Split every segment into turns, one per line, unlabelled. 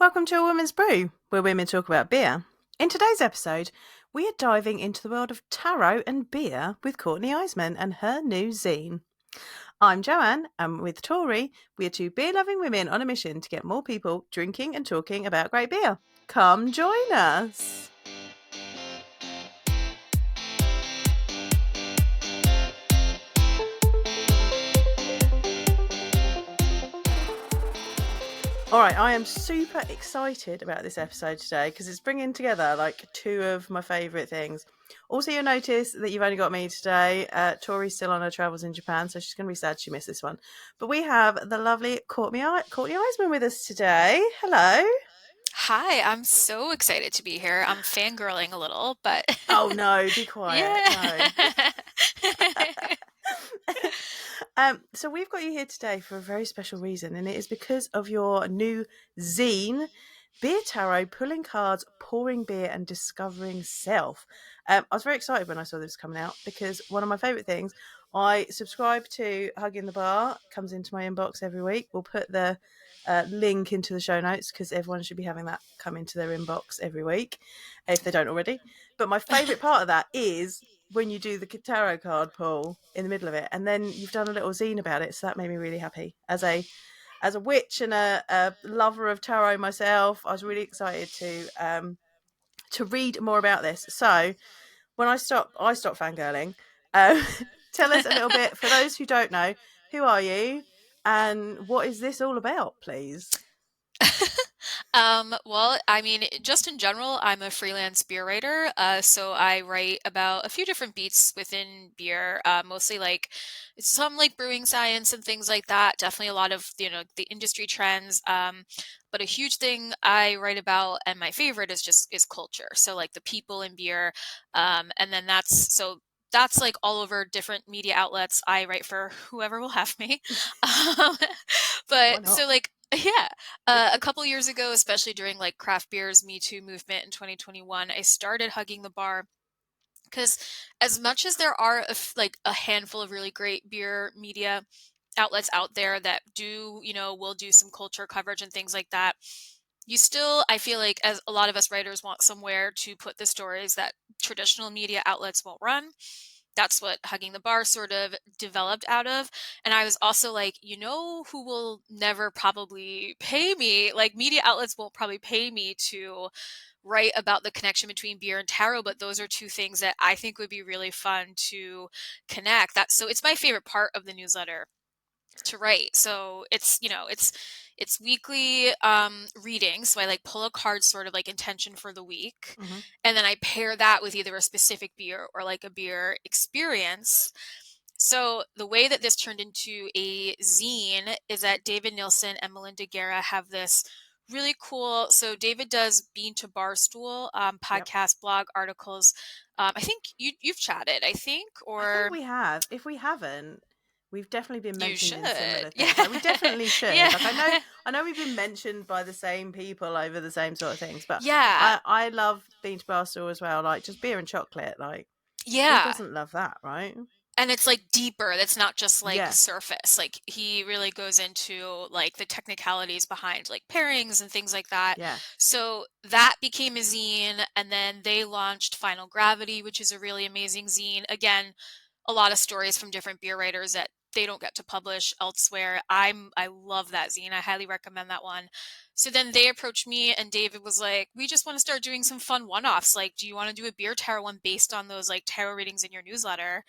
Welcome to A Woman's Brew, where women talk about beer. In today's episode, we are diving into the world of tarot and beer with Courtney Iseman and her new zine. I'm Joanne, and with Tori, we are two beer-loving women on a mission to get more people drinking and talking about great beer. Come join us! All right, I am super excited about this episode today because it's bringing together like two of my favourite things. Also, you'll notice that you've only got me today. Tori's still on her travels in Japan, so she's going to be sad she missed this one. But we have the lovely Courtney Iseman with us today. Hello.
Hi, I'm so excited to be here. I'm fangirling a little, but
Oh no, be quiet.
yeah.
No. So we've got you here today for a very special reason, and it is because of your new zine, Beer Tarot, Pulling Cards, Pouring Beer and Discovering Self. I was very excited when I saw this coming out because one of my favourite things, I subscribe to Hugging the Bar, comes into my inbox every week. We'll put the link into the show notes because everyone should be having that come into their inbox every week if they don't already. But my favourite part of that is when you do the tarot card pull in the middle of it, and then you've done a little zine about it, so that made me really happy. As a witch and a lover of tarot myself, I was really excited to read more about this. So when I stop fangirling. Um, tell us a little bit, for those who don't know, who are you and what is this all about, please?
Well, I mean, just in general, I'm a freelance beer writer. So I write about a few different beats within beer, mostly like some like brewing science and things like that. Definitely a lot of, the industry trends. But a huge thing I write about, and my favorite is culture. So like the people in beer. And then that's like all over different media outlets. I write for whoever will have me. Um,
Why
but
not?
so like, yeah, a couple years ago, especially during like craft beer's Me Too movement in 2021, I started Hugging the Bar because as much as there are like a handful of really great beer media outlets out there that do, will do some culture coverage and things like that, you still, I feel like, as a lot of us writers want somewhere to put the stories that traditional media outlets won't run. That's what Hugging the Bar sort of developed out of. And I was also like, who will never probably pay me? Like, media outlets won't probably pay me to write about the connection between beer and tarot, but those are two things that I think would be really fun to connect. So it's my favorite part of the newsletter to write. So it's weekly reading. So I like pull a card sort of like intention for the week.
Mm-hmm.
And then I pair that with either a specific beer or like a beer experience. So the way that this turned into a zine is that David Nilsson and Melinda Guerra have this really cool. So David does Bean to Barstool
Yep.
podcast, blog articles. I think you've chatted, I think,
I think
or
we have. If we haven't, we've definitely been
you
mentioned in
should.
similar
Yeah.
things. Like we definitely should.
Yeah.
Like I know we've been mentioned by the same people over the same sort of things. But
Yeah.
I love being to Barstool as well. Like just beer and chocolate. Like who
Yeah.
doesn't love that, right?
And it's like deeper. That's not just like
Yeah,
surface. Like he really goes into like the technicalities behind like pairings and things like that.
yeah.
So that became a zine, and then they launched Final Gravity, which is a really amazing zine. Again, a lot of stories from different beer writers that they don't get to publish elsewhere. I love that zine. I highly recommend that one. So then they approached me, and David was like, "We just want to start doing some fun one-offs. Like, do you want to do a beer tarot one based on those like tarot readings in your newsletter?"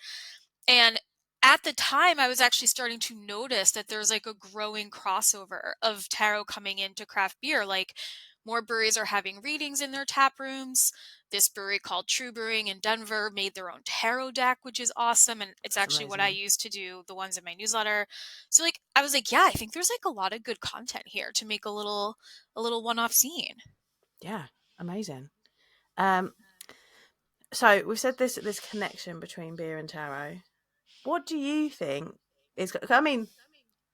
And at the time, I was actually starting to notice that there's like a growing crossover of tarot coming into craft beer. Like more breweries are having readings in their tap rooms. This brewery called True Brewing in Denver made their own tarot deck, which is awesome. And it's
That's
actually what I
amazing.
use to do the ones in my newsletter. So like I was like, yeah, I think there's like a lot of good content here to make a little one-off scene.
Yeah, amazing. Um, so we've said this connection between beer and tarot. What do you think is? I mean,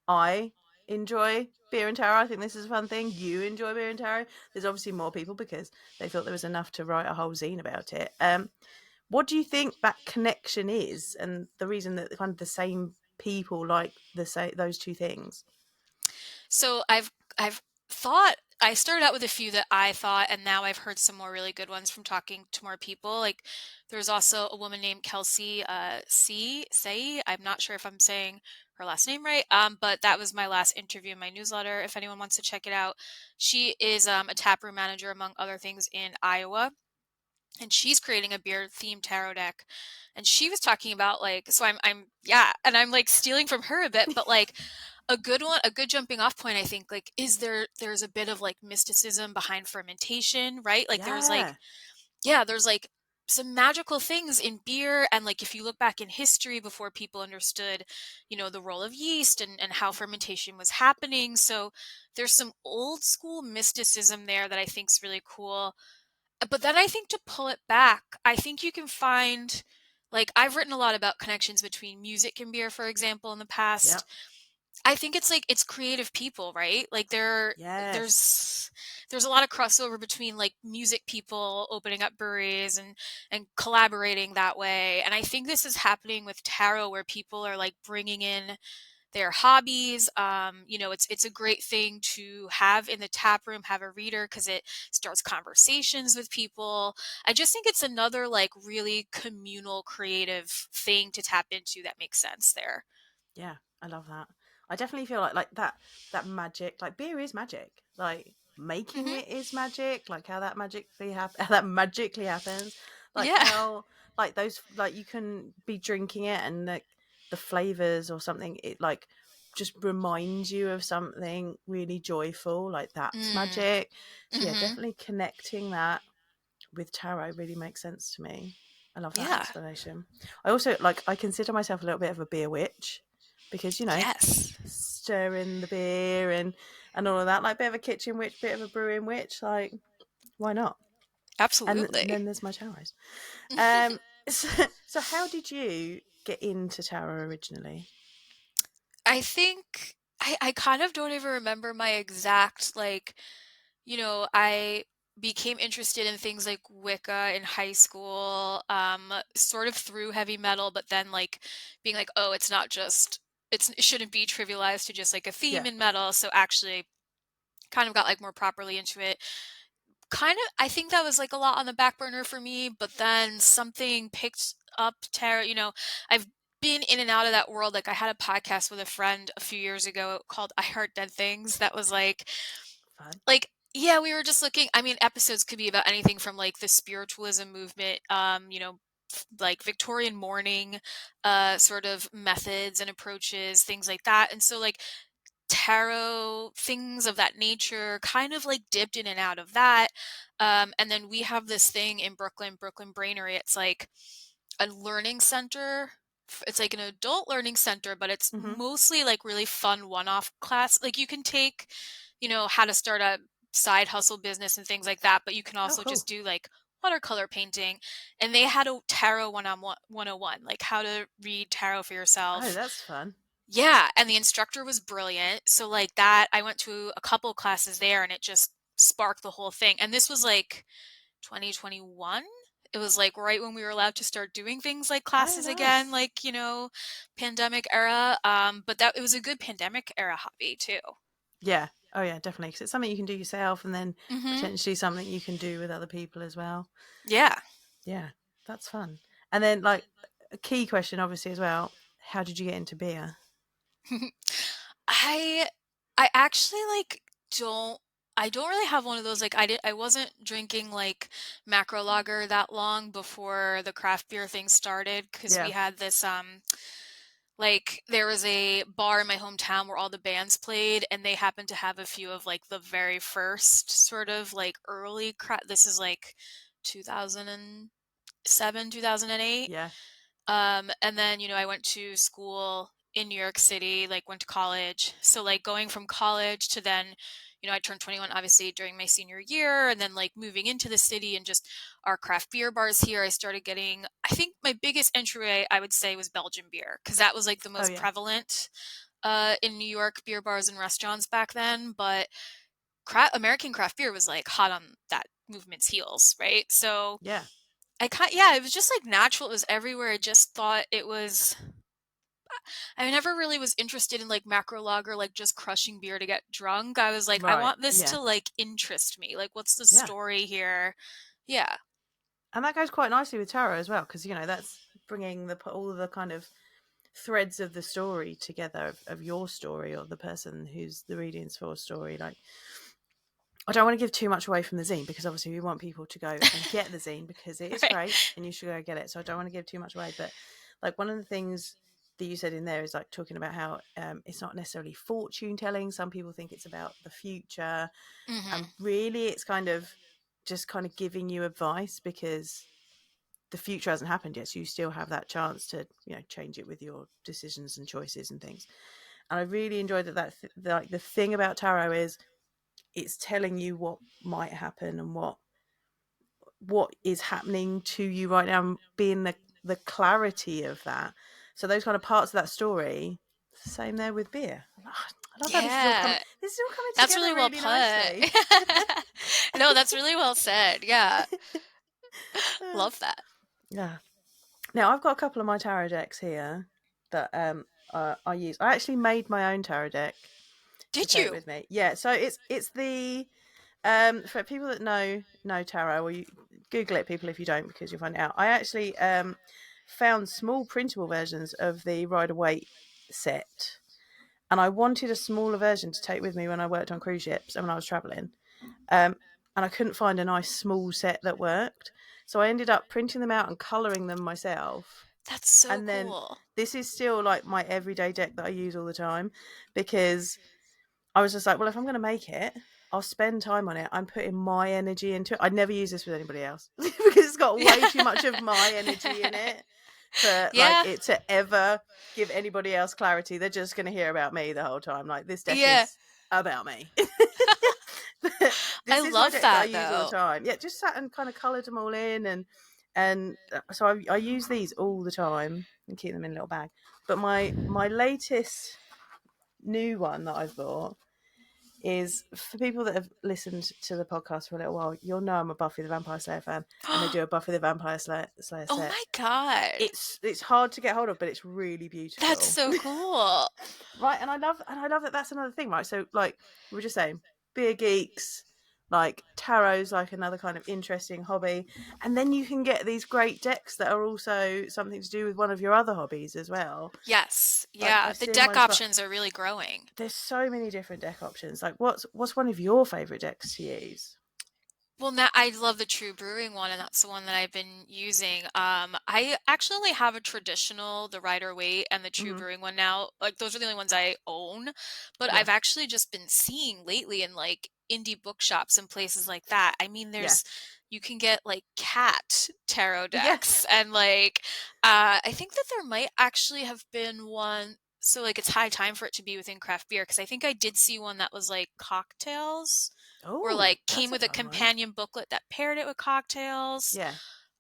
I enjoy beer and tarot. I think this is a fun thing. You enjoy beer and tarot. There's obviously more people because they thought there was enough to write a whole zine about it. What do you think that connection is, and the reason that kind of the same people like those two things?
So I've thought I started out with a few that I thought, and now I've heard some more really good ones from talking to more people. Like, there's also a woman named Kelsey Say. I'm not sure if I'm saying her last name right, but that was my last interview in my newsletter. If anyone wants to check it out, she is a taproom manager among other things in Iowa, and she's creating a beer themed tarot deck. And she was talking about like, so I'm yeah, and I'm like stealing from her a bit, but like a good one, a good jumping off point, I think, like, is there's a bit of like mysticism behind fermentation, right? Like there was like,
Yeah.
yeah, there's like some magical things in beer. And like if you look back in history before people understood, the role of yeast and how fermentation was happening. So there's some old school mysticism there that I think is really cool. But then I think to pull it back, I think you can find, like, I've written a lot about connections between music and beer, for example, in the past.
Yep.
I think it's like it's creative people, right? Like
Yes.
there's a lot of crossover between like music people opening up breweries and collaborating that way. And I think this is happening with tarot where people are like bringing in their hobbies. It's a great thing to have in the tap room, have a reader because it starts conversations with people. I just think it's another like really communal, creative thing to tap into that makes sense there.
Yeah, I love that. I definitely feel like that magic, like beer is magic. Like making
Hmm.
it is magic, like how that magically how that magically happens. Like
Yeah.
how like those like you can be drinking it and like the flavors or something it like just reminds you of something really joyful, like that's
Mm.
magic. So yeah,
Hmm.
definitely connecting that with tarot really makes sense to me. I love that
Yeah.
explanation. I also like I consider myself a little bit of a beer witch because
Yes.
stirring the beer and all of that, like bit of a kitchen witch, bit of a brewing witch, like why not? And
Absolutely.
then there's my tarots. Um, so how did you get into tarot originally?
I think I kind of don't even remember my exact like, I became interested in things like Wicca in high school, sort of through heavy metal, but then like being like, oh, it shouldn't be trivialized to just like a theme
Yeah.
in metal. So actually kind of got like more properly into it. Kind of, I think that was like a lot on the back burner for me, but then something picked up tarot. I've been in and out of that world. Like I had a podcast with a friend a few years ago called I Heart Dead Things that was
Fun.
yeah, we were just looking. I mean, episodes could be about anything from like the spiritualism movement, like Victorian mourning, sort of methods and approaches, things like that. And so like tarot, things of that nature, kind of like dipped in and out of that. And then we have this thing in Brooklyn Brainery. It's like a learning center. It's like an adult learning center, but it's
Mm-hmm.
mostly like really fun one-off class. Like you can take, how to start a side hustle business and things like that, but you can
Oh,
also
cool.
just do like watercolor painting. And they had a tarot 101, like how to read tarot for
Oh,
yourself.
that's fun.
Yeah, and the instructor was brilliant. So like that, I went to a couple classes there and it just sparked the whole thing. And this was like 2021. It was like right when we were allowed to start doing things like
Oh,
classes again,
nice.
like, pandemic era. But that it was a good pandemic era hobby too.
Yeah. Oh, yeah, definitely. Because it's something you can do yourself, and then
Mhm.
potentially something you can do with other people as well.
Yeah.
Yeah, that's fun. And then, like, a key question, obviously, as well. How did you get into beer?
I I actually like don't I don't really have one of those like I wasn't drinking like macro lager that long before the craft beer thing started because we
Yeah.
had this like there was a bar in my hometown where all the bands played and they happened to have a few of like the very first sort of like early this is like 2007, 2008.
Yeah.
And then, I went to school in New York City, like went to college. So like going from college to then, I turned 21 obviously during my senior year and then like moving into the city and just our craft beer bars here, I started getting, I think my biggest entryway I would say was Belgian beer because that was like the
Oh,
most
yeah.
prevalent in New York beer bars and restaurants back then. But American craft beer was like hot on that movement's heels, right? So
Yeah.
yeah, it was just like natural. It was everywhere. I just thought it was I never really was interested in like macro lager, like just crushing beer to get drunk. I was like, I
Right.
want this
Yeah.
to like interest me. Like, what's the
Yeah.
story here? Yeah.
And that goes quite nicely with tarot as well, because that's bringing all the kind of threads of the story together, of your story, or the person who's the readings for story. Like, I don't want to give too much away from the zine, because obviously we want people to go and get the zine, because it is
Right.
great and you should go get it. So I don't want to give too much away. But like, one of the things that you said in there is like talking about how it's not necessarily fortune telling. Some people think it's about the future,
Hmm.
and really it's kind of just kind of giving you advice, because the future hasn't happened yet, so you still have that chance to change it with your decisions and choices and things. And I really enjoyed like, the thing about tarot is it's telling you what might happen, and what is happening to you right now, and being the clarity of that. So those kind of parts of that story, same there with beer. I love how this is all coming
Yeah. That's
together
really well
really
put.
nicely.
No, that's really well said. Yeah. Love that.
Yeah. Now I've got a couple of my tarot decks here that I use. I actually made my own tarot deck to
Did
take
you?
with me. Yeah, so it's the for people that know tarot, or you Google it, people, if you don't, because you'll find it out. I actually found small printable versions of the Rider Waite set, and I wanted a smaller version to take with me when I worked on cruise ships and when I was traveling. Um, and I couldn't find a nice small set that worked, so I ended up printing them out and colouring them myself.
That's so
And then
cool.
this is still like my everyday deck that I use all the time, because I was just like, well, if I'm going to make it, I'll spend time on it. I'm putting my energy into it. I'd never use this with anybody else because it's got way too much of my energy in it for like
Yeah.
it to ever give anybody else clarity. They're just going to hear about me the whole time. Like, this deck
Yeah.
is about me.
I
This is my
love
deck that I
that
use all the
though.
time. Yeah, just sat and kind of coloured them all in, and so I use these all the time and keep them in a little bag. But my latest new one that I've bought is for people that have listened to the podcast for a little while. You'll know I'm a Buffy the Vampire Slayer fan, and they do a Buffy the Vampire Slayer
Oh
set.
my God.
It's hard to get hold of, but it's really
That's
beautiful.
so cool.
Right, and I love that that's another thing, right? So like we were just saying, beer geeks, like tarot's like another kind of interesting hobby, and then you can get these great decks that are also something to do with one of your other hobbies as well.
Yes.
Like,
Yeah.
I've
The
seen
deck
ones like,
options are really growing.
there's so many different deck options. Like, what's one of your favorite decks to use?
Well, now I love the True Brewing one, and that's the one that I've been using. I actually have a traditional, the Rider Waite, and the True
Hmm.
Brewing one now. Like those are the only ones I own. But
Yeah,
I've actually just been seeing lately in like indie bookshops and places like that. I mean,
yeah,
you can get like cat tarot
yeah.
decks, and like I think that there might actually have been one. So like it's high time for it to be within craft beer because I think I did see one that was like cocktails or
Oh,
like came
that's a
with a
fun one.
companion booklet that paired it with cocktails.
Yeah,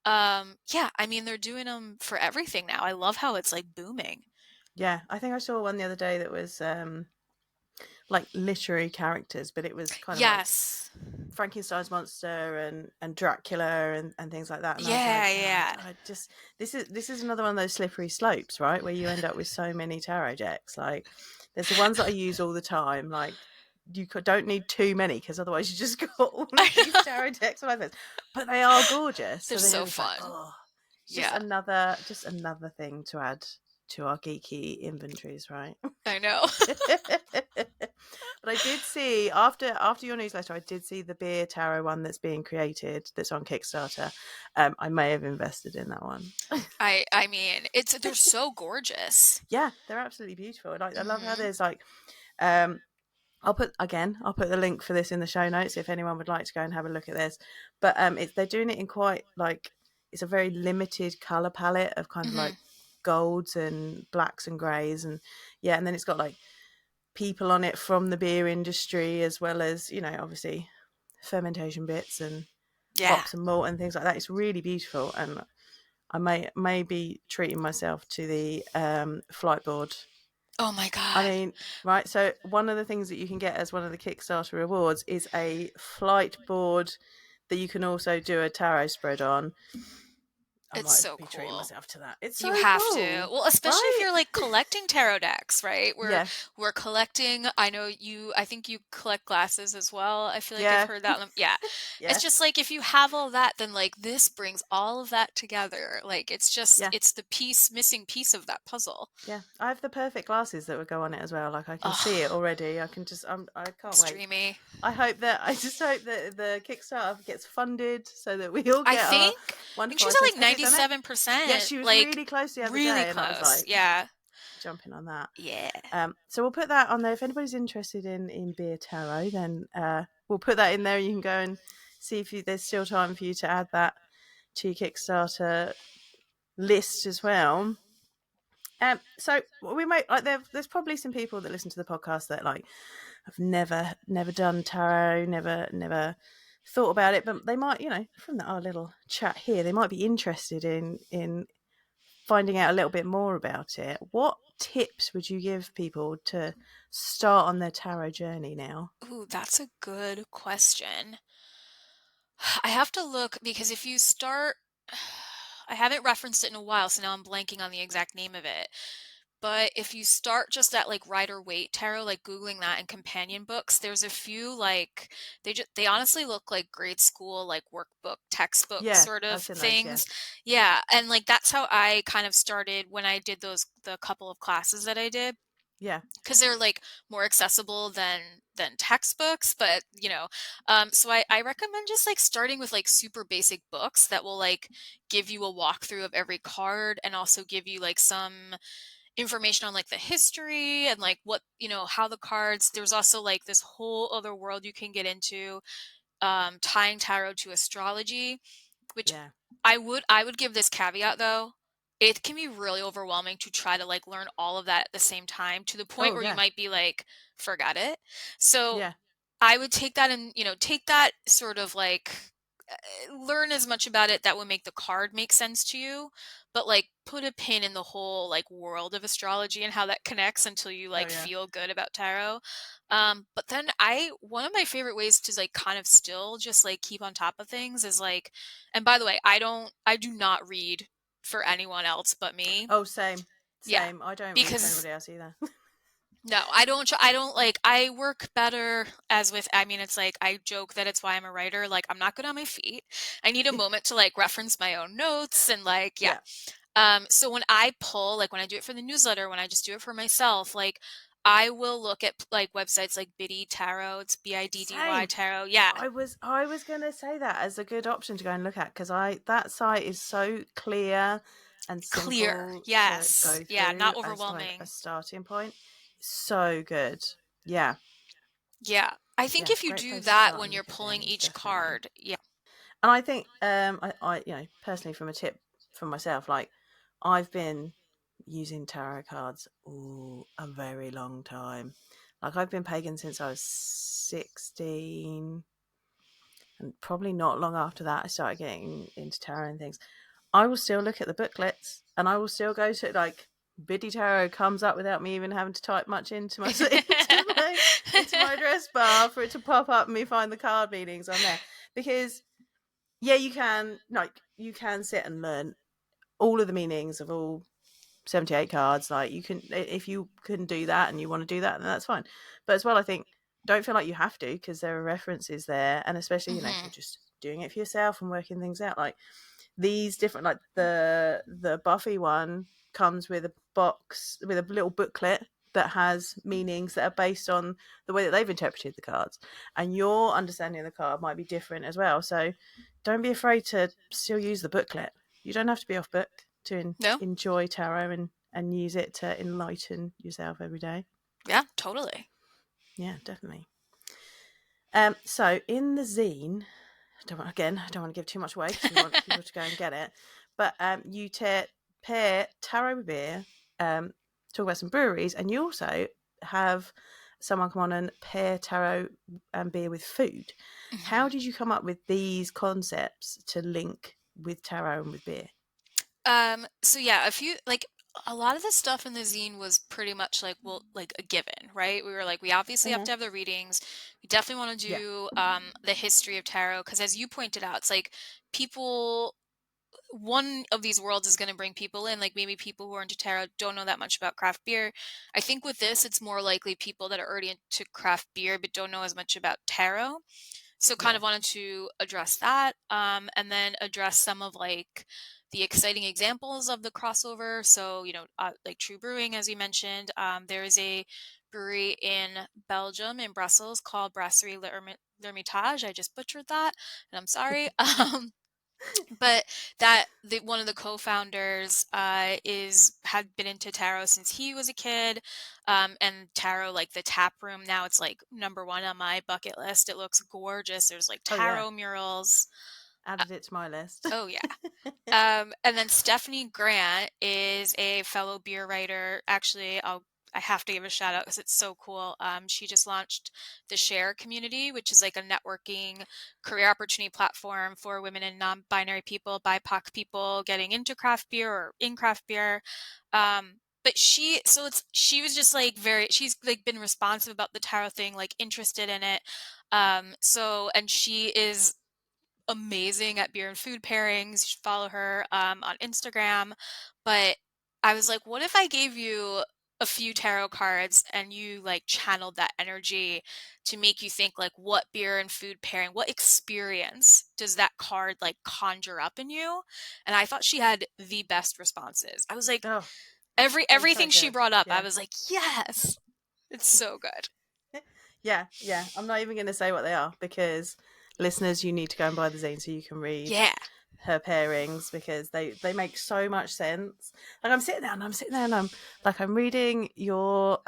Yeah, I mean they're doing them for everything now. I love how it's like booming.
yeah. I think I saw one the other day that was like literary characters, but it was kind of like
Yes.
Frankenstein's monster and Dracula and things like that. And I was
Yeah,
like, oh,
yeah.
I just this is another one of those slippery slopes, right? Where you end up with so many tarot decks. Like, there's the ones that I use all the time. Like, don't need too many, because otherwise you just got all
I
of these
know.
tarot decks like this. But they are gorgeous.
They're
So then you're
so
just like,
fun.
oh, it's
Yeah,
just another thing to add to our geeky inventories, right?
I know.
But I did see, after your newsletter, I did see the beer tarot one that's being created, that's on Kickstarter. I may have invested in that one.
I mean, they're so gorgeous.
Yeah, they're absolutely beautiful. Like, I love how
Mhm.
there's like, I'll put the link for this in the show notes if anyone would like to go and have a look at this. But they're doing it in quite like, it's a very limited color palette of kind of like
Mhm.
golds and blacks and greys, and yeah, and then it's got like people on it from the beer industry, as well as obviously fermentation bits and
Yeah.
hops and malt and things like that. It's really beautiful, and I may be treating myself to the flight board.
Oh my
I
God.
mean, right, so one of the things that you can get as one of the Kickstarter rewards is a flight board that you can also do a tarot spread on. I
It's
might
so
be treating
cool.
myself to that. It's
You
so
have to.
cool,
Well, especially if
right?
you're like collecting tarot decks, right?
Yeah,
We're collecting. I think you collect glasses as well. I feel like I've
yeah,
heard that. Yeah. It's
yeah,
just like if you have all that, then like this brings all of that together. Like
yeah.
it's the missing piece of that puzzle.
Yeah, I have the perfect glasses that would go on it as well. Like I can see it
Oh,
already. I can't
it's
wait.
dreamy.
I just hope that the Kickstarter gets funded so that we all
I
get our
think I think
wonderful
she's at
items.
like
Have you done it? Yeah,
97%,
she was
like
really close the other
really
day, and I was
close.
like
Yeah.
jumping on that.
Yeah.
So we'll put that on there. If anybody's interested in beer tarot, then we'll put that in there. You can go and see if there's still time for you to add that to your Kickstarter list as well. So we might like there's probably some people that listen to the podcast that like have never done tarot, never thought about it, but they might, from our little chat here, they might be interested in finding out a little bit more about it. What tips would you give people to start on their tarot journey now?
Ooh, that's a good question. I have to look because if you start, I haven't referenced it in a while, so now I'm blanking on the exact name of it. But if you start just at like Rider Waite Tarot, like Googling that and companion books, there's a few like they honestly look like grade school like workbook, textbook
Yeah,
sort of
I've seen those. Yeah,
things. Yeah, and like that's how I kind of started when I did the couple of classes that I did
yeah,
because they're like more accessible than textbooks, but so I recommend just like starting with like super basic books that will like give you a walkthrough of every card and also give you like some information on like the history and like what how the cards. There's also like this whole other world you can get into, tying tarot to astrology, which
yeah.
I would give this caveat though. It can be really overwhelming to try to like learn all of that at the same time to the point
Oh
where you
yeah,
might be like, forget it. So
yeah.
I would take that and, take that sort of like learn as much about it that would make the card make sense to you, but like put a pin in the whole like world of astrology and how that connects until you
Oh
like
yeah.
feel good about tarot. But then one of my favorite ways to like kind of still just like keep on top of things is like, and by the way, I do not read for anyone else but me.
Oh, same,
Yeah.
same. I don't read for
Because
anybody else either.
no, I don't like I work better as with I mean it's like I joke that it's why I'm a writer. Like I'm not good on my feet. I need a moment to like reference my own notes and like yeah.
Yeah,
So when I pull like when I do it for the newsletter, when I just do it for myself, like I will look at like websites like Biddy Tarot, it's Biddy
same.
Tarot. Yeah.
I was going to say that as a good option to go and look at because I that site is so clear and
Clear.
simple to
Yes.
go
Yeah,
through
not
as like a
overwhelming.
starting point. So good. Yeah.
Yeah. I think
Yeah,
if you
great
do
place to
that
start
when
and
you're
look at
pulling
things,
each
definitely.
card, yeah.
And I think I personally from a tip from myself, like I've been using tarot cards a very long time. Like I've been pagan since I was 16, and probably not long after that I started getting into tarot and things. I will still look at the booklets and I will still go to like Biddy Tarot comes up without me even having to type much into my into my address bar for it to pop up and me find the card meanings on there. Because yeah, you can sit and learn all of the meanings of all 78 cards. Like you can, if you can do that and you want to do that, then that's fine. But as well, I think don't feel like you have to because there are references there, and especially if
Mhm.
you're just doing it for yourself and working things out, like these different, like the Buffy one comes with a box with a little booklet that has meanings that are based on the way that they've interpreted the cards, and your understanding of the card might be different as well. So don't be afraid to still use the booklet. You don't have to be off book to
No?
enjoy tarot and use it to enlighten yourself every day.
Yeah, totally.
Yeah, definitely. So in the zine, I don't want to give too much away because we want people to go and get it. But you pair tarot with beer, talk about some breweries, and you also have someone come on and pair tarot and beer with food. How
Mhm.
did you come up with these concepts to link with tarot and with beer?
So yeah, a lot of the stuff in the zine was pretty much like well like a given, right? We were like we obviously have
Mm-hmm.
to have the readings. We definitely want to
Yeah,
do the history of tarot because as you pointed out, it's like people one of these worlds is going to bring people in, like maybe people who are into tarot don't know that much about craft beer. I think with this, it's more likely people that are already into craft beer but don't know as much about tarot. So kind
Yeah.
of wanted to address that, and then address some of like the exciting examples of the crossover. So, like True Brewing, as you mentioned, there is a brewery in Belgium, in Brussels, called Brasserie L'Hermitage. I just butchered that, and I'm sorry. But one of the co-founders is had been into tarot since he was a kid, and tarot, like the tap room now, it's like number one on my bucket list. It looks gorgeous. There's like
Oh yeah.
tarot murals.
Added it to my list.
Oh yeah. And then Stephanie Grant is a fellow beer writer. Actually, I have to give a shout out because it's so cool. She just launched the Share community, which is like a networking career opportunity platform for women and non-binary people, BIPOC people getting into craft beer or in craft beer. But she was just like she's like been responsive about the tarot thing, like interested in it. And she is amazing at beer and food pairings. You should follow her on Instagram. But I was like, what if I gave you a few tarot cards and you like channeled that energy to make you think like what beer and food pairing, what experience does that card like conjure up in you? And I thought she had the best responses. I was like,
Oh, it's so
everything she
good.
brought up, I
Yeah.
was like, yes, it's so good.
Yeah, yeah. I'm not even going to say what they are because listeners, you need to go and buy the zine so you can read
Yeah.
her pairings because they make so much sense. Like I'm sitting there and I'm like I'm reading your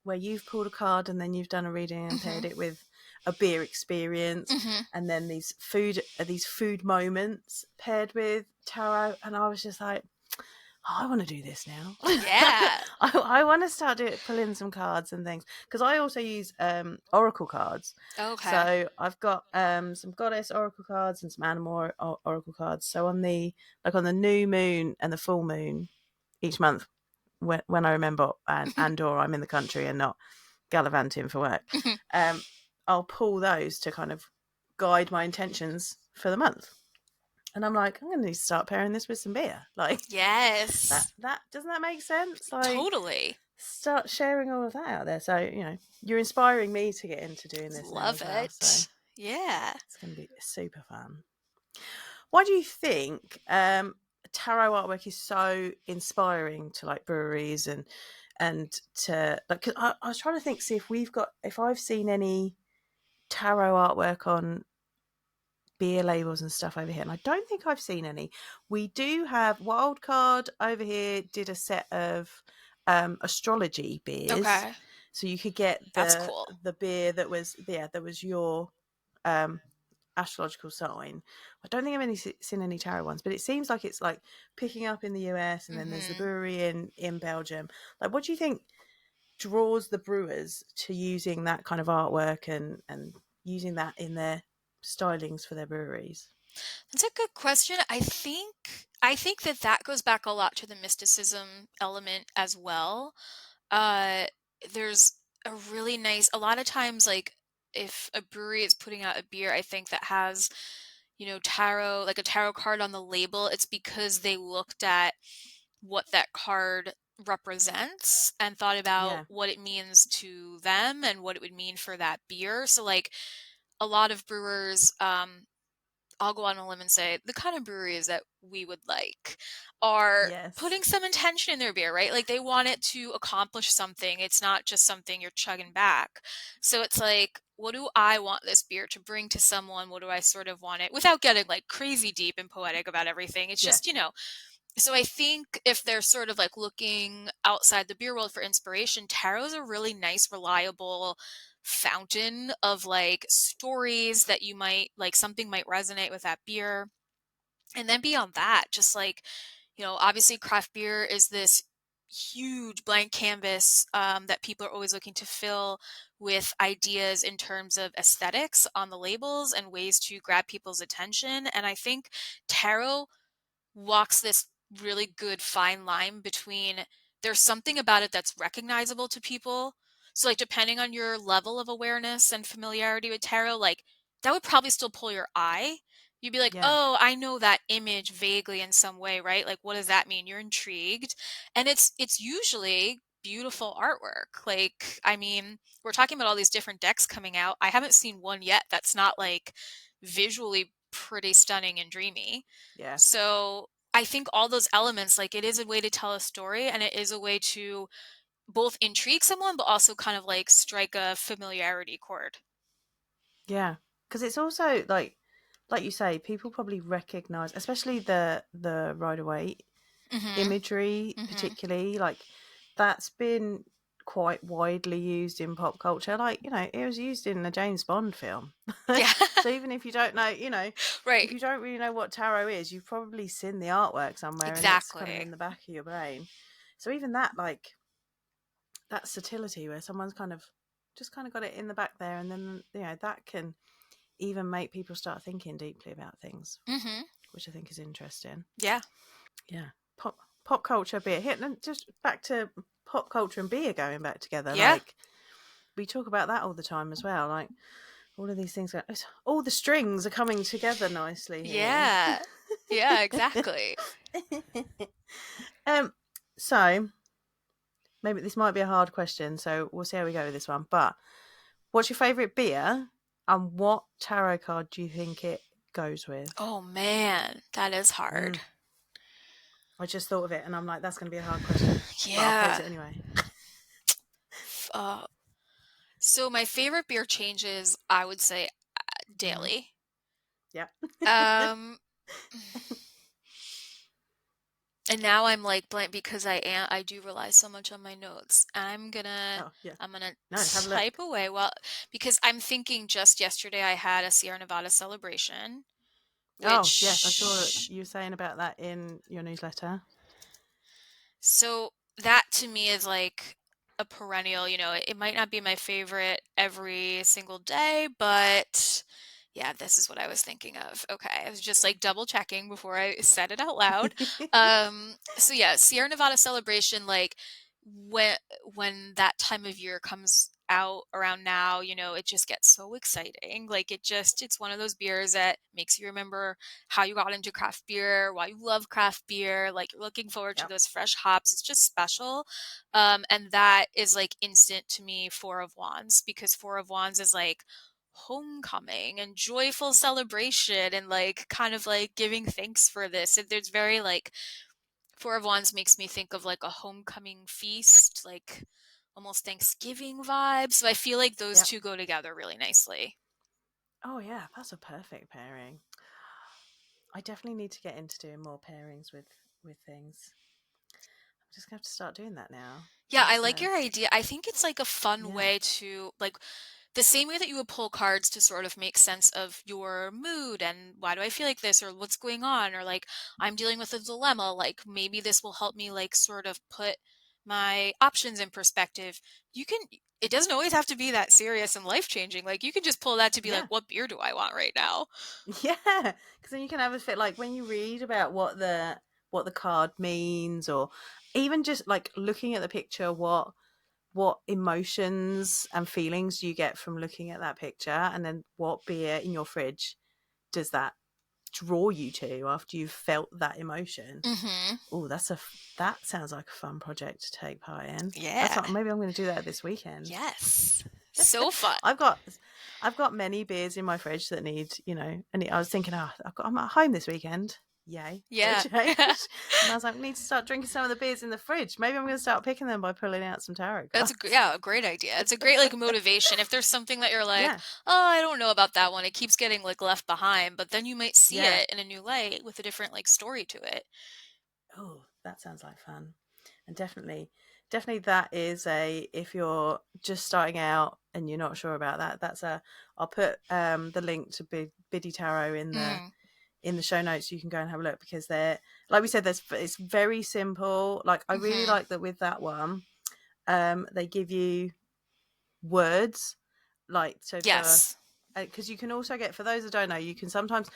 where you've pulled a card and then you've done a reading and paired
Hmm.
it with a beer experience
Hmm.
and then these food moments paired with tarot, and I was just like, oh, I want to do this now.
Yeah.
I want to start pulling some cards and things because I also use oracle cards.
Okay.
So I've got some goddess oracle cards and some animal oracle cards. So on the new moon and the full moon each month, when I remember and or I'm in the country and not gallivanting for work, um, I'll pull those to kind of guide my intentions for the month. And I'm like, I'm going to need to start pairing this with some beer. Like
Yes.
that doesn't that make sense? Like
Totally.
start sharing all of that out there. So you're inspiring me to get into doing this now
Love
as well. So
it. Yeah.
it's going to be super fun. Why do you think tarot artwork is so inspiring to like breweries and to like? 'Cause I was trying to think, see if I've seen any tarot artwork on beer labels and stuff over here, and I don't think I've seen any. We do have Wildcard over here did a set of astrology beers,
Okay.
so you could get
That's cool.
the beer that was your um astrological sign. I don't think seen any tarot ones, but it seems like it's like picking up in the US, and then there's the
Hmm.
brewery in Belgium. Like, what do you think draws the brewers to using that kind of artwork and using that in their stylings for their breweries?
That's a good question. I think that that goes back a lot to the mysticism element as well. Uh, there's a lot of times, like if a brewery is putting out a beer, I think that has, tarot, like a tarot card on the label, it's because they looked at what that card represents and thought about
Yeah.
what it means to them and what it would mean for that beer. So like a lot of brewers, I'll go on a limb and say the kind of breweries that we would like are
Yes.
putting some intention in their beer, right? Like they want it to accomplish something. It's not just something you're chugging back. So it's like, what do I want this beer to bring to someone? What do I sort of want it without getting like crazy deep and poetic about everything? It's
Yeah.
just, so I think if they're sort of like looking outside the beer world for inspiration, tarot is a really nice, reliable fountain of like stories that you might like, something might resonate with that beer. And then beyond that, just like, obviously craft beer is this huge blank canvas, that people are always looking to fill with ideas in terms of aesthetics on the labels and ways to grab people's attention. And I think tarot walks this really good fine line between, there's something about it that's recognizable to people. So like depending on your level of awareness and familiarity with tarot, like that would probably still pull your eye. You'd be like,
Yeah.
"Oh, I know that image vaguely in some way, right? Like, what does that mean?" You're intrigued. And it's usually beautiful artwork. Like, I mean, we're talking about all these different decks coming out. I haven't seen one yet that's not like visually pretty stunning and dreamy.
Yeah.
So, I think all those elements, like, it is a way to tell a story and it is a way to both intrigue someone, but also kind of like strike a familiarity chord.
Yeah. Because it's also like you say, people probably recognize, especially the Rider Waite
Mhm.
imagery,
Mhm.
particularly like that's been quite widely used in pop culture. Like, it was used in the James Bond film.
Yeah.
So even if you don't know, if
Right.
you don't really know what tarot is, you've probably seen the artwork somewhere and it's kind of
Exactly.
in the back of your brain. So even that, like, that subtlety where someone's kind of just kind of got it in the back there, and then that can even make people start thinking deeply about things,
Mhm.
which I think is interesting.
Yeah.
Yeah, pop culture, beer, and just back to pop culture and beer going back together.
Yeah.
Like, we talk about that all the time as well. Like, all of these things, all the strings are coming together nicely here.
Yeah. Yeah, exactly.
um, so maybe this might be a hard question, so we'll see how we go with this one. But what's your favourite beer, and what tarot card do you think it goes with?
Oh man, that is hard.
Mm, I just thought of it, and I'm like, that's going to be a hard question, but I'll pose
Yeah.
it anyway.
F- Uh, so my favorite beer changes, I would say,
Mm,
daily.
yeah.
Um, and now I'm like blank because I do rely so much on my notes.
Oh, yeah.
I'm gonna
No, have a
type
look.
away. Well, because I'm thinking just yesterday I had a Sierra Nevada celebration,
Oh, yes, I saw
which
you saying about that in your newsletter.
so that to me is like a perennial, it might not be my favorite every single day, but yeah, this is what I was thinking of. Okay. I was just like double checking before I said it out loud. So yeah, Sierra Nevada Celebration, like when when that time of year comes out around now, it just gets so exciting. Like it's one of those beers that makes you remember how you got into craft beer, why you love craft beer, like you're looking forward to
Yep,
those fresh hops. It's just special. And that is like instant to me, Four of Wands, because Four of Wands is like homecoming and joyful celebration and like kind of like giving thanks for this. There's very like Four of Wands makes me think of like a homecoming feast, like almost Thanksgiving vibes. So I feel like those
yep.
two go together really nicely.
Oh, yeah, that's a perfect pairing. I definitely need to get into doing more pairings with things. I'm just gonna have to start doing that now.
Yeah, I
That's
like your idea. I think it's like a fun
yeah,
way to like the same way that you would pull cards to sort of make sense of your mood and why do I feel like this or what's going on or like I'm dealing with a dilemma, like maybe this will help me like sort of put my options in perspective. You can it doesn't always have to be that serious and life-changing. Like you can just pull that to be like
yeah,
what beer do I want right now?
yeah. Because then you can have a fit, like when you read about what the card means, or even just like looking at the picture, what emotions and feelings do you get from looking at that picture, and then what beer in your fridge does that draw you to after you've felt that emotion.
Mhm.
Oh, that sounds like a fun project to take part in. That's
Yeah.
what maybe I'm going to do that this weekend.
Yes. So fun.
I've got I've got many beers in my fridge that need, and I was thinking, I'm at home this weekend. Yay, for a
Yeah.
change. And I was like, I need to start drinking some of the beers in the fridge. Maybe I'm going to start picking them by pulling out some tarot
That's
cards.
yeah, a great idea. It's a great like motivation. If there's something that you're like,
Yeah,
"Oh, I don't know about that one." It keeps getting like left behind, but then you might see
yeah.
it in a new light with a different like story to it.
Oh, that sounds like fun. And definitely that is if you're just starting out and you're not sure about that, I'll put the link to Biddy Tarot
Mm,
in the show notes. You can go and have a look, because they're, like we said, it's very simple. Like, I really
mhm.
like that with that one. They give you words, like, so for,
Yes.
because you can also get, for those that don't know, you can sometimes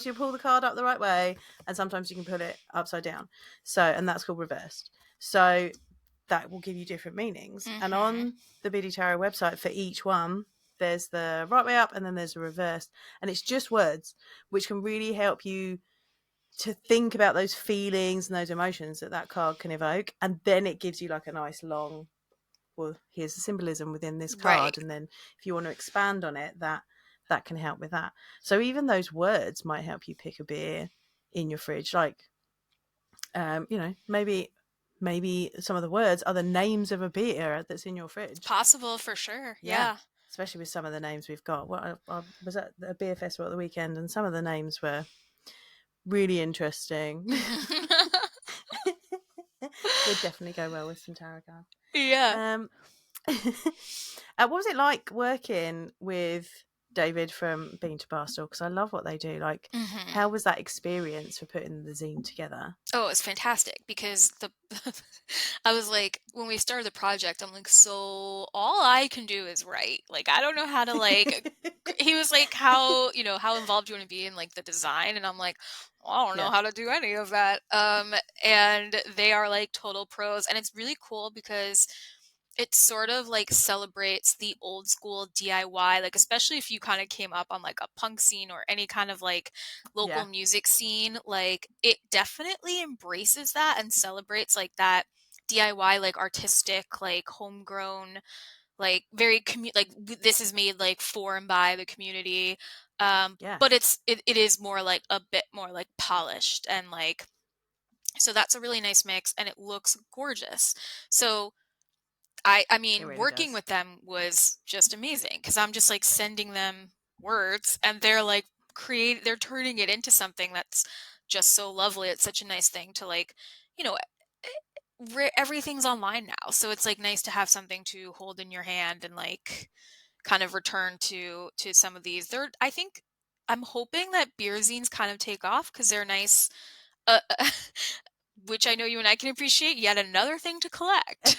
you pull the card up the right way, and sometimes you can put it upside down, so, and that's called reversed. So that will give you different meanings, and
Mhm.
on the Biddy Tarot website, for each one there's the right way up and then there's the reverse, and it's just words, which can really help you to think about those feelings and those emotions that that card can evoke. And then it gives you like a nice long, well, here's the symbolism within this
Right.
card, and then if you want to expand on it, that can help with that. So even those words might help you pick a beer in your fridge. Like, maybe some of the words are the names of a beer that's in your fridge.
Possible for sure.
Yeah,
Yeah.
especially with some of the names we've got. Well, I was at a beer festival at the weekend, and some of the names were really interesting. Would definitely go well with some tarot cards.
Yeah.
Um, what was it like working with David from Bean to Barstool? Because I love what they do. Like,
Hmm.
how was that experience for putting the zine together?
Oh, it's fantastic because the I was like, when we started the project, I'm like, so all I can do is write. Like, I don't know how to like. He was like, how involved do you want to be in like the design? And I'm like, well, I don't know
Yeah,
how to do any of that. And they are like total pros, and it's really cool because it sort of like celebrates the old school DIY, like especially if you kind of came up on like a punk scene or any kind of like local
yeah,
music scene, like it definitely embraces that and celebrates like that DIY, like artistic, like homegrown, like very like this is made like for and by the community.
yeah.
But it is more like a bit more like polished and like, so that's a really nice mix and it looks gorgeous. So I
It
mean,
really
working
does.
with them was just amazing because I'm just like sending them words and they're like they're turning it into something that's just so lovely. It's such a nice thing to like, you know, everything's online now. So it's like nice to have something to hold in your hand and like kind of return to some of these. I think I'm hoping that beer zines kind of take off because they're nice, uh, which I know you and I can appreciate. Yet another thing to collect.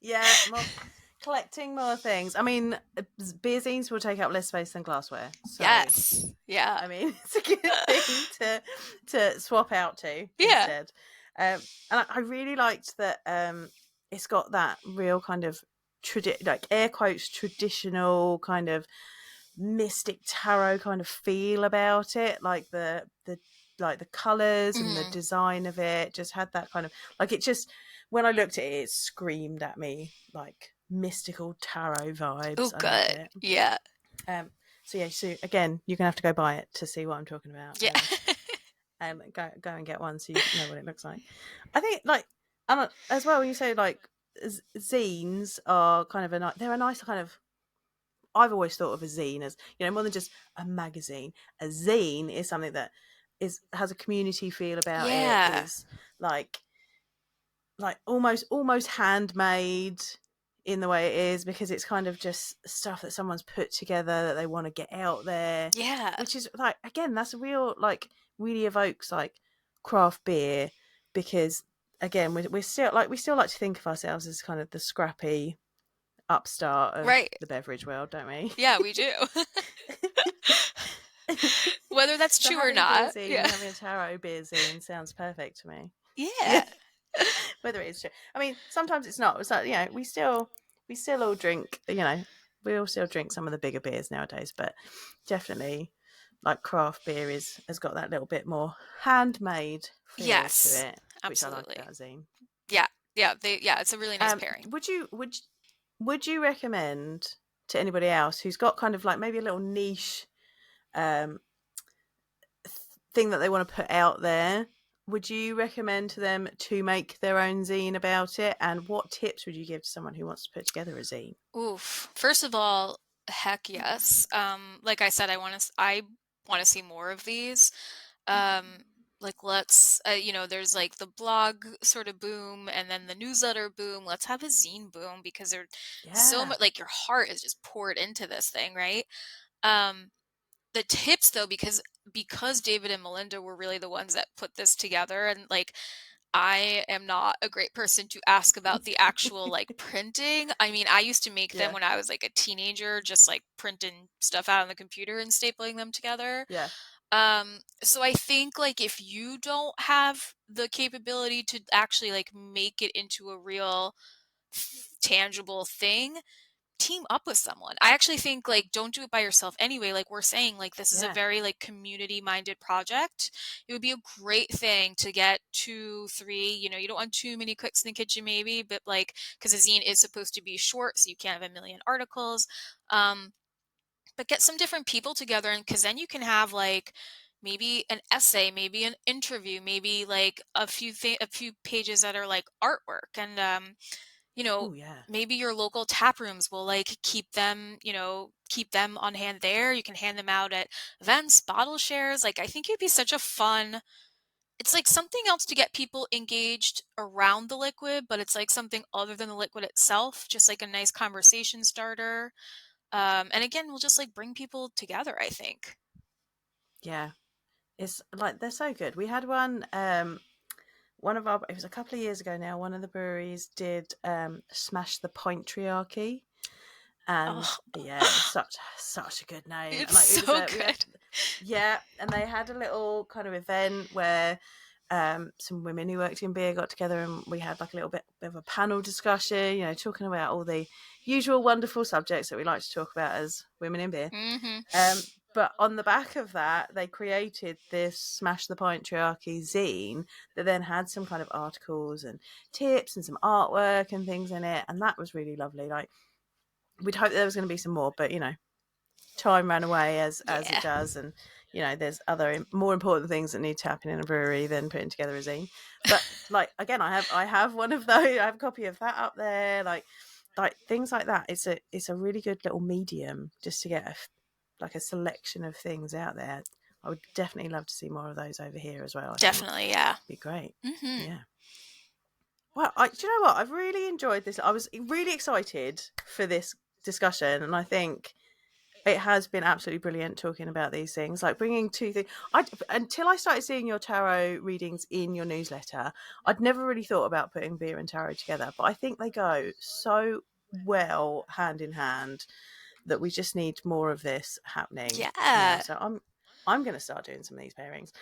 Yeah, more collecting more things. I mean, beer zines will take up less space than glassware, so
Yes. Yeah.
I mean, it's a good thing to swap out to
Yeah.
instead. And I really liked that. It's got that real kind of like air quotes traditional kind of mystic tarot kind of feel about it, like the colors and the
Mhm.
design of it just had that kind of, like, it just, when I looked at it, it screamed at me like mystical tarot
Oh,
vibes. I loved
good.
it.
Yeah.
um so yeah, so again, you're gonna have to go buy it to see what I'm talking about.
Yeah.
Go and get one so you know what it looks like. I think, like, as well, when you say like zines are kind of they're a nice kind of, I've always thought of a zine as, more than just a magazine. A zine is something that has a community feel about it,
Yeah.
is like almost handmade in the way it is, because it's kind of just stuff that someone's put together that they want to get out there,
Yeah.
which is like, again, that's a real, like, really evokes like craft beer, because again, we're still like, we still like to think of ourselves as kind of the scrappy upstart of
Right.
the beverage world, don't we?
Yeah, we do. Whether that's
So
true or
having a beer
not.
zine
Yeah.
and having a tarot beer zine sounds perfect to me.
Yeah.
Whether it's true, I mean, sometimes it's not. It's like, we still all drink. We all still drink some of the bigger beers nowadays, but definitely, like, craft beer has got that little bit more handmade feel to
Yes.
it, which I like
Absolutely.
about zine.
Yeah. Yeah, it's a really nice pairing.
Would you recommend to anybody else who's got kind of like maybe a little niche um thing that they want to put out there, would you recommend to them to make their own zine about it? And what tips would you give to someone who wants to put together a zine?
Oof. First of all, heck yes. Like I said, I want to see more of these. Um, like let's, there's like the blog sort of boom and then the newsletter boom. Let's have a zine boom because there's so
Yeah.
much, like your heart is just poured into this thing, right? Um, the tips though, because David and Melinda were really the ones that put this together, and like I am not a great person to ask about the actual like printing. I mean, I used to make them
Yeah.
when I was like a teenager, just like printing stuff out on the computer and stapling them together.
Yeah.
So I think like if you don't have the capability to actually like make it into a real tangible thing, team up with someone. I actually think like don't do it by yourself anyway. Like we're saying, like this is a
Yeah.
very like community minded project. It would be a great thing to get 2, 3, you know, you don't want too many cooks in the kitchen maybe, but like because a zine is supposed to be short, so you can't have a million articles. But get some different people together, and because then you can have like maybe an essay, maybe an interview, maybe like a few pages that are like artwork, and you know,
Oh yeah.
maybe your local tap rooms will like keep them, you know, keep them on hand there. You can hand them out at events, bottle shares. Like I think it'd be such a fun. It's like something else to get people engaged around the liquid, but it's like something other than the liquid itself, just like a nice conversation starter. And again, we'll just like bring people together, I think.
Yeah. It's like they're so good. We had one of our, it was a couple of years ago now, one of the breweries did Smash the Pointriarchy. And
Oh,
yeah, it was such a good name. And
it's
like it was
so
we had,
good.
yeah, and they had a little kind of event where some women who worked in beer got together, and we had like a little bit of a panel discussion, you know, talking about all the usual wonderful subjects that we like to talk about as women in beer.
Hmm.
But on the back of that, they created this Smash the Patriarchy zine that then had some kind of articles and tips and some artwork and things in it, and that was really lovely. Like we'd hoped there was going to be some more, but you know, time ran away as it
Yeah,
does, and you know, there's other more important things that need to happen in a brewery than putting together a zine. But like again, I have one of those. I have a copy of that up there. Like things like that. It's a really good little medium just to get like a selection of things out there. I would definitely love to see more of those over here as well. I think
definitely. Yeah.
it'd be great.
Hmm.
Yeah. Well, do you know what? I've really enjoyed this. I was really excited for this discussion, and I think it has been absolutely brilliant talking about these things, like bringing two things. Until I started seeing your tarot readings in your newsletter, I'd never really thought about putting beer and tarot together, but I think they go so well hand in hand that we just need more of this happening now.
Yeah.
So I'm going to start doing some of these pairings.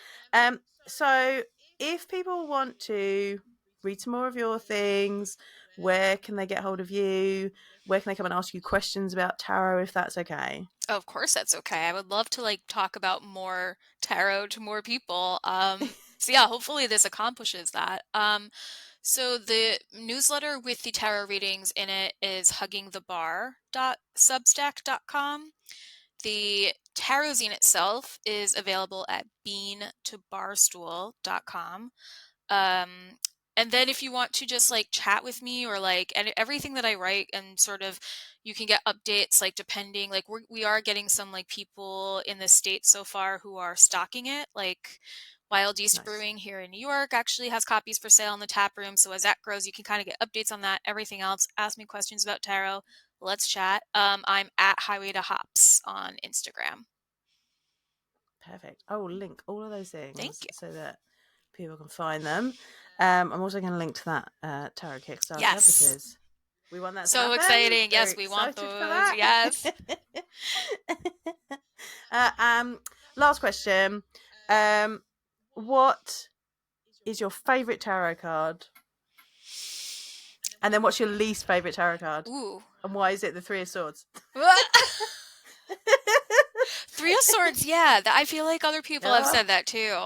So if people want to read some more of your things, where can they get hold of you? Where can they come and ask you questions about tarot, if that's okay?
Of course, that's okay. I would love to like talk about more tarot to more people. So yeah, hopefully this accomplishes that. So the newsletter with the tarot readings in it is huggingthebar.substack.com. The tarot zine itself is available at beantobarstool.com. Um, and then if you want to just like chat with me or like and everything that I write and sort of you can get updates like depending like we are getting some like people in the States so far who are stocking it like Wild East
Nice.
Brewing here in New York actually has copies for sale in the tap room. So as that grows, you can kind of get updates on that. Everything else, ask me questions about tarot. Let's chat. I'm at Highway to Hops on Instagram.
Perfect. I will link all of those
Thank
things
you.
so that people can find them. I'm also going to link to that tarot Kickstarter
Yes.
because we want that to
So
happen.
exciting.
Very
Yes, we want
excited for
those.
that.
Yes.
uh, um, Last question. Um, what is your favorite tarot card? And then what's your least favorite tarot card?
Ooh.
And why is it the Three of Swords?
Three of Swords, yeah. I feel like other people have
Oh.
said that too.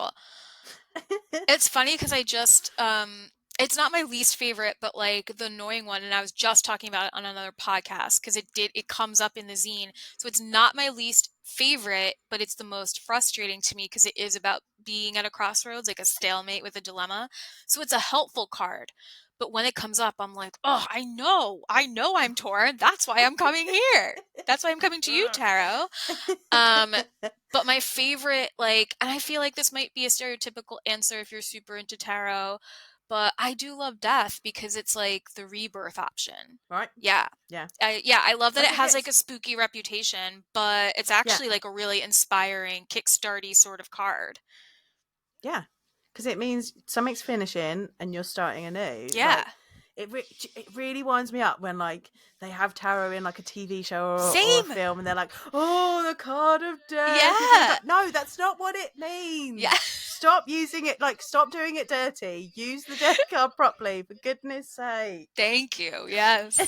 It's funny because I just it's not my least favorite, but like the annoying one, and I was just talking about it on another podcast because it comes up in the zine. So it's not my least favorite, but it's the most frustrating to me because it is about being at a crossroads, like a stalemate with a dilemma. So it's a helpful card. But when it comes up, I'm like, oh, I know I'm torn. That's why I'm coming here. That's why I'm coming to you, Tarot. Um, but my favorite, like, and I feel like this might be a stereotypical answer if you're super into tarot, but I do love death because it's like the rebirth option.
Right?
Yeah.
Yeah.
I love that
That's
it
what it
has like
gets.
a spooky reputation, but it's
Yeah.
actually like a really inspiring, kickstarty sort of card.
Yeah. Because it means something's finishing and you're starting anew.
Yeah.
Like, it really winds me up when like they have tarot in like a TV show or a
Same.
film and they're like, oh, the card of death is
Yeah.
like, no, that's not what it
Yeah.
means. Stop using it, like stop doing it dirty. Use the death card properly, for goodness sake.
Thank you. Yes.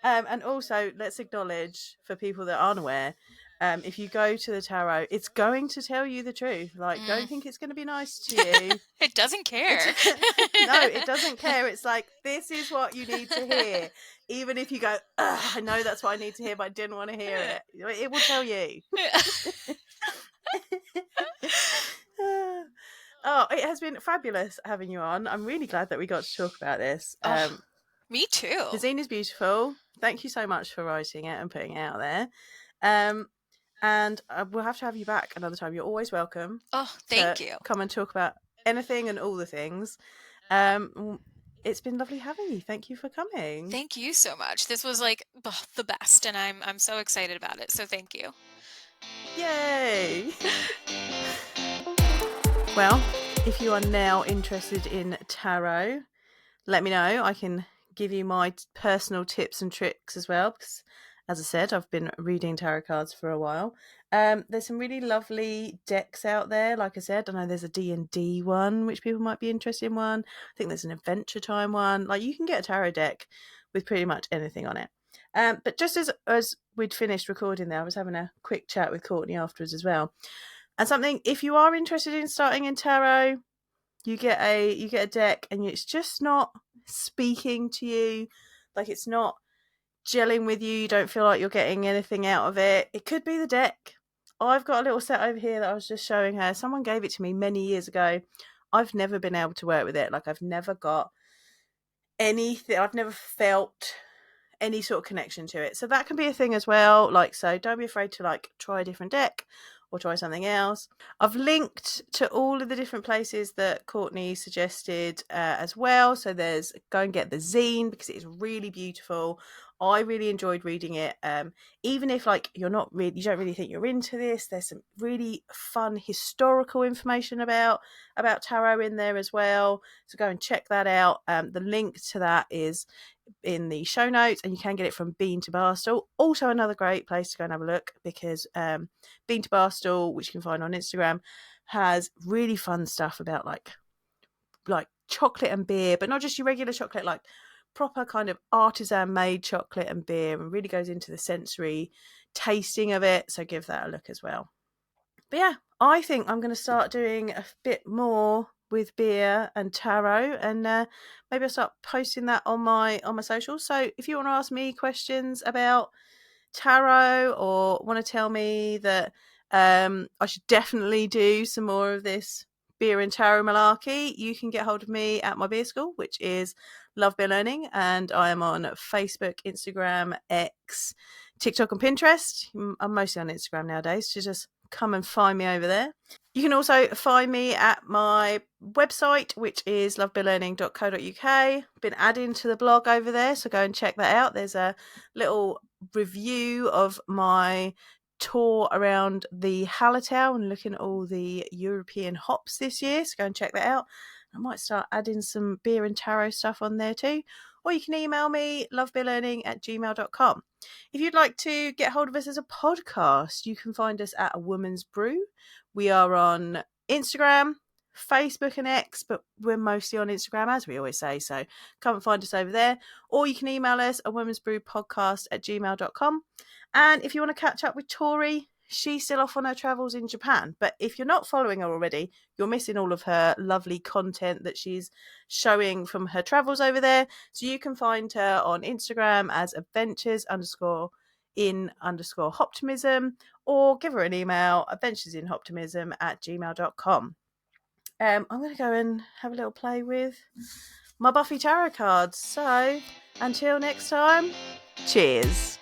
And also, let's acknowledge for people that aren't aware, if you go to the tarot, it's going to tell you the truth. Like,
Mm.
don't think it's going to be nice to you.
It doesn't
It
care.
no, it doesn't care. It's like, this is what you need to hear. Even if you go, "Ugh, I know that's what I need to hear, but I didn't want to hear it." It will tell you. Oh, it has been fabulous having you on. I'm really glad that we got to talk about this.
Oh, me too.
The zine is beautiful. Thank you so much for writing it and putting it out there. Um, and we'll have to have you back another time. You're always welcome
Oh,
to
thank you.
come and talk about anything and all the things. It's been lovely having you. Thank you for coming.
Thank you so much. This was like the best, and I'm so excited about it. So thank you.
Yay! Well, if you are now interested in tarot, let me know. I can give you my personal tips and tricks as well, because as I said, I've been reading tarot cards for a while. There's some really lovely decks out there. Like I said, I know there's a D&D one, which people might be interested in one. I think there's an Adventure Time one. Like, you can get a tarot deck with pretty much anything on it. But just as we'd finished recording there, I was having a quick chat with Courtney afterwards as well. And something, if you are interested in starting in tarot, you get a deck and it's just not speaking to you, like it's not gelling with you. You don't feel like you're getting anything out of it. It could be the deck. I've got a little set over here that I was just showing her. Someone gave it to me many years ago. I've never been able to work with it. Like, I've never got anything. I've never felt any sort of connection to it. So that can be a thing as well. Like, so don't be afraid to like try a different deck or try something else. I've linked to all of the different places that Courtney suggested as well. So there's, go and get the zine because it is really beautiful. I really enjoyed reading it. Even if like you don't really think you're into this, there's some really fun historical information about tarot in there as well. So go and check that out. The link to that is in the show notes, and you can get it from Bean to Barstool. Also, another great place to go and have a look, because Bean to Barstool, which you can find on Instagram, has really fun stuff about like chocolate and beer, but not just your regular chocolate, like proper kind of artisan made chocolate and beer, and really goes into the sensory tasting of it. So give that a look as well. But yeah, I think I'm going to start doing a bit more with beer and tarot, and maybe I'll start posting that on my socials. So if you want to ask me questions about tarot, or want to tell me that I should definitely do some more of this beer and tarot malarkey, you can get hold of me at my beer school, which is Love Beer Learning, and I am on Facebook, Instagram, X, TikTok and Pinterest. I'm mostly on Instagram nowadays, so just come and find me over there. You can also find me at my website, which is lovebeerlearning.co.uk. Been adding to the blog over there, so go and check that out. There's a little review of my tour around the Hallertau and looking at all the European hops this year, so go and check that out. I might start adding some beer and tarot stuff on there too. Or you can email me, lovebeerlearning@gmail.com. If you'd like to get hold of us as a podcast, you can find us at A Woman's Brew. We are on Instagram, Facebook and X, but we're mostly on Instagram, as we always say, so come and find us over there. Or you can email us, awomansbrewpodcast@gmail.com. And if you want to catch up with Tori, she's still off on her travels in Japan. But if you're not following her already, you're missing all of her lovely content that she's showing from her travels over there. So you can find her on Instagram as adventures_in_optimism, or give her an email, adventuresinoptimism@gmail.com. I'm going to go and have a little play with my Buffy tarot cards. So until next time, cheers.